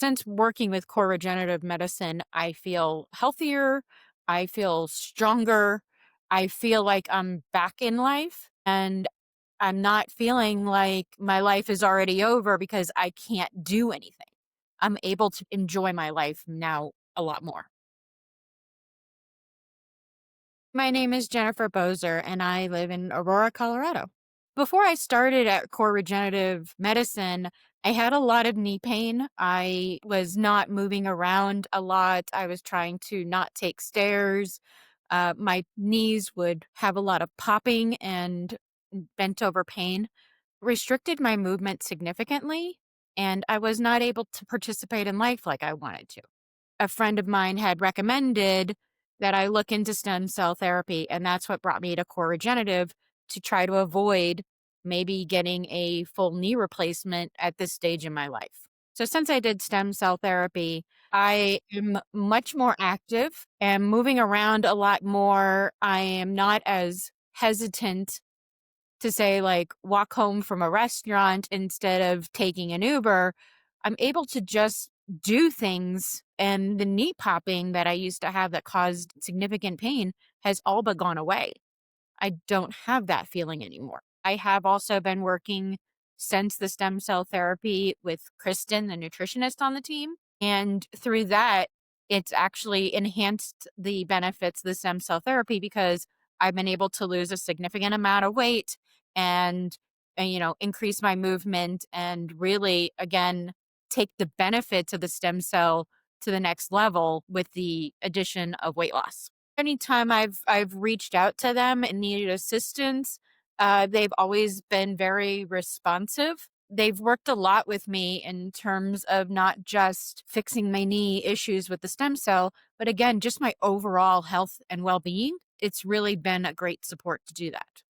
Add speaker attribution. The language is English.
Speaker 1: Since working with Core Regenerative Medicine, I feel healthier, I feel stronger, I feel like I'm back in life, and I'm not feeling like my life is already over because I can't do anything. I'm able to enjoy my life now a lot more. My name is Jennifer Boser, and I live in Aurora, Colorado. Before I started at Core Regenerative Medicine, I had a lot of knee pain. I was not moving around a lot. I was trying to not take stairs. My knees would have a lot of popping and bent over pain, restricted my movement significantly, and I was not able to participate in life like I wanted to. A friend of mine had recommended that I look into stem cell therapy, and that's what brought me to Core Regenerative to try to avoid maybe getting a full knee replacement at this stage in my life. So, since I did stem cell therapy, I am much more active and moving around a lot more. I am not as hesitant to say, like, walk home from a restaurant instead of taking an Uber. I'm able to just do things, and the knee popping that I used to have that caused significant pain has all but gone away. I don't have that feeling anymore. I have also been working since the stem cell therapy with Kristen, the nutritionist on the team. And through that, it's actually enhanced the benefits of the stem cell therapy because I've been able to lose a significant amount of weight and, increase my movement and really, again, take the benefits of the stem cell to the next level with the addition of weight loss. Anytime I've reached out to them and needed assistance, they've always been very responsive. They've worked a lot with me in terms of not just fixing my knee issues with the stem cell, but again, just my overall health and well being. It's really been a great support to do that.